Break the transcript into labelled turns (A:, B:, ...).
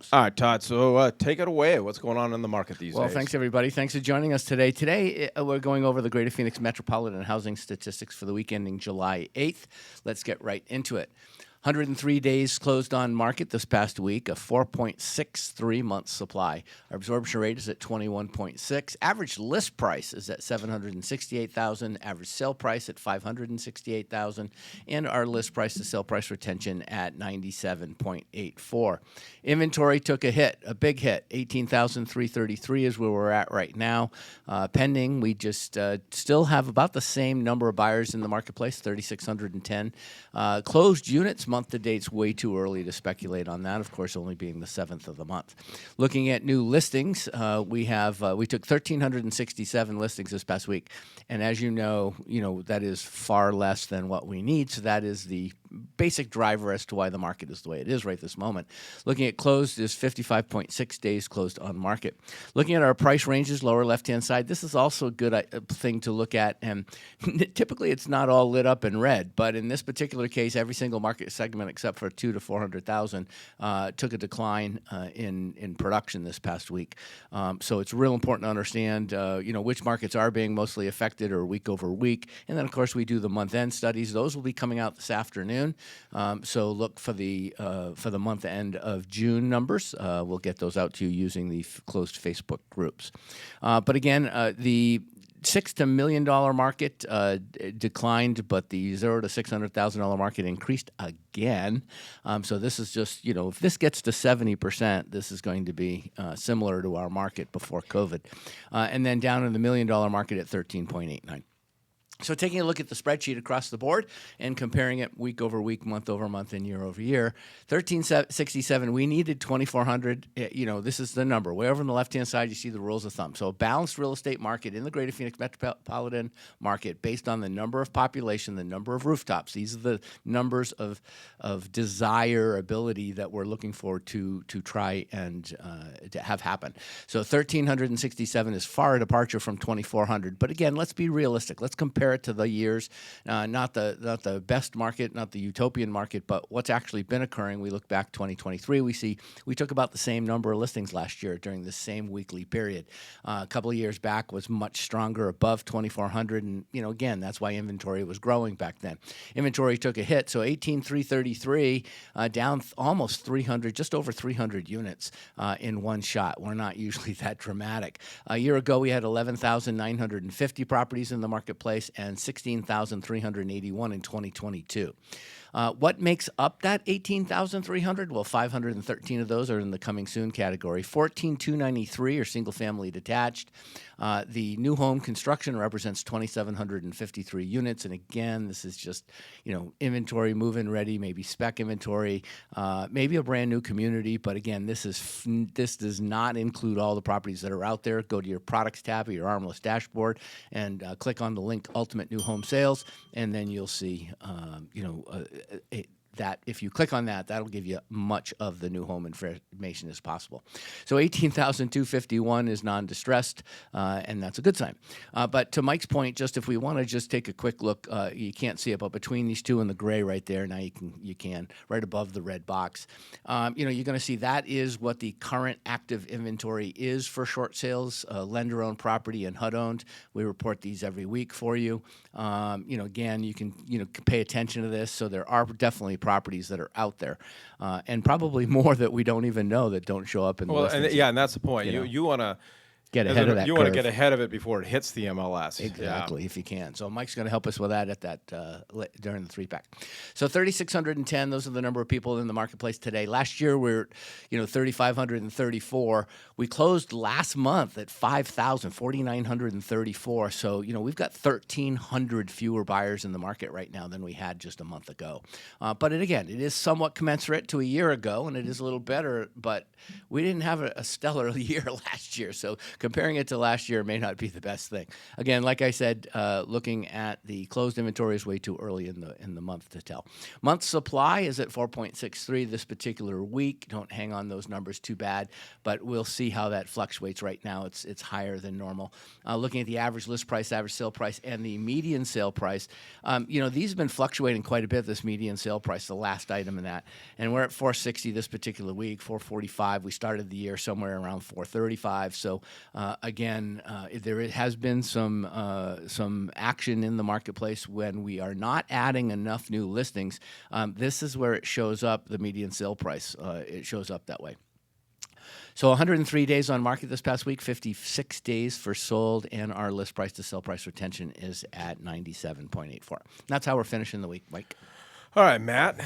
A: shows.
B: All right, Todd. So take it away. What's going on in the market these days?
A: Well, thanks, everybody. Thanks for joining us today. Today, we're going over the Greater Phoenix Metropolitan Housing Statistics for the week ending July 8th. Let's get right into it. 103 days closed on market this past week, a 4.63 month supply. Our absorption rate is at 21.6. Average list price is at $768,000. Average sale price at $568,000, and our list price to sale price retention at 97.84. Inventory took a hit, a big hit. 18,333 is where we're at right now. Pending, we just still have about the same number of buyers in the marketplace, 3,610. Closed units. Month to date's way too early to speculate on that, of course, only being the 7th of the month. Looking at new listings, we took 1,367 listings this past week, and as you know, that is far less than what we need, so that is the basic driver as to why the market is the way it is right this moment. Looking at closed is 55.6 days closed on market. Looking at our price ranges, lower left-hand side, this is also a good thing to look at, and typically it's not all lit up in red, but in this particular case, every single market segment except for 200,000 to 400,000 took a decline in production this past week. So it's real important to understand which markets are being mostly affected or week over week, and then of course we do the month-end studies. Those will be coming out this afternoon. So look for the month end of June numbers. We'll get those out to you using the closed Facebook groups. But again, the $6 to $1 million market declined, but the $0 to $600,000 market increased again. So this is just, if this gets to 70%, this is going to be similar to our market before COVID. And then down in the $1 million market at 13.89. So taking a look at the spreadsheet across the board and comparing it week over week, month over month, and year over year, 1367, we needed 2,400. This is the number. Way over on the left-hand side, you see the rules of thumb. So a balanced real estate market in the Greater Phoenix Metropolitan market based on the number of population, the number of rooftops. These are the numbers of desirability that we're looking for to try and to have happen. So 1,367 is far a departure from 2,400. But again, let's be realistic. Let's compare it to the years, not the best market, not the utopian market, but what's actually been occurring. We look back 2023, we see we took about the same number of listings last year during the same weekly period. A couple of years back was much stronger, above 2,400, and again, that's why inventory was growing back then. Inventory took a hit, so 18,333 down almost 300, just over 300 units in one shot. We're not usually that dramatic. A year ago, we had 11,950 properties in the marketplace and 16,381 in 2022. What makes up that 18,300? Well, 513 of those are in the coming soon category. 14,293 are single-family detached. The new home construction represents 2,753 units. And again, this is just, inventory move-in ready, maybe spec inventory, maybe a brand new community. But again, this does not include all the properties that are out there. Go to your products tab or your Armless dashboard and click on the link Ultimate New Home Sales, and then you'll see, that if you click on that, that'll give you much of the new home information as possible. So 18,251 is non-distressed, and that's a good sign. But to Mike's point, just if we want to just take a quick look, you can't see it, but between these two and the gray right there, now you can right above the red box. You're going to see that is what the current active inventory is for short sales, lender-owned property and HUD-owned. We report these every week for you. Again, you can pay attention to this. So there are definitely properties that are out there, and probably more that we don't even know that don't show up in the listings.
B: And that's the point. You want to
A: get ahead of that.
B: You want to get ahead of it before it hits the MLS.
A: Exactly, if you can. So Mike's going to help us with that during the 3-pack. So 3,610. Those are the number of people in the marketplace today. Last year we were, 3,534. We closed last month at 4,934. So we've got 1,300 fewer buyers in the market right now than we had just a month ago. But it is somewhat commensurate to a year ago, and it is a little better. But we didn't have a stellar year last year. So comparing it to last year may not be the best thing. Again, like I said, looking at the closed inventory is way too early in the month to tell. Month supply is at 4.63 this particular week. Don't hang on those numbers too bad, but we'll see how that fluctuates. Right now, it's higher than normal. Looking at the average list price, average sale price, and the median sale price, these have been fluctuating quite a bit. This median sale price, the last item in that, and we're at 460 this particular week, 445. We started the year somewhere around 435. So again, there has been some action in the marketplace when we are not adding enough new listings. This is where it shows up. The median sale price, it shows up that way. So 103 days on market this past week, 56 days for sold, and our list price to sell price retention is at 97.84. That's how we're finishing the week, Mike.
B: All right, Matt.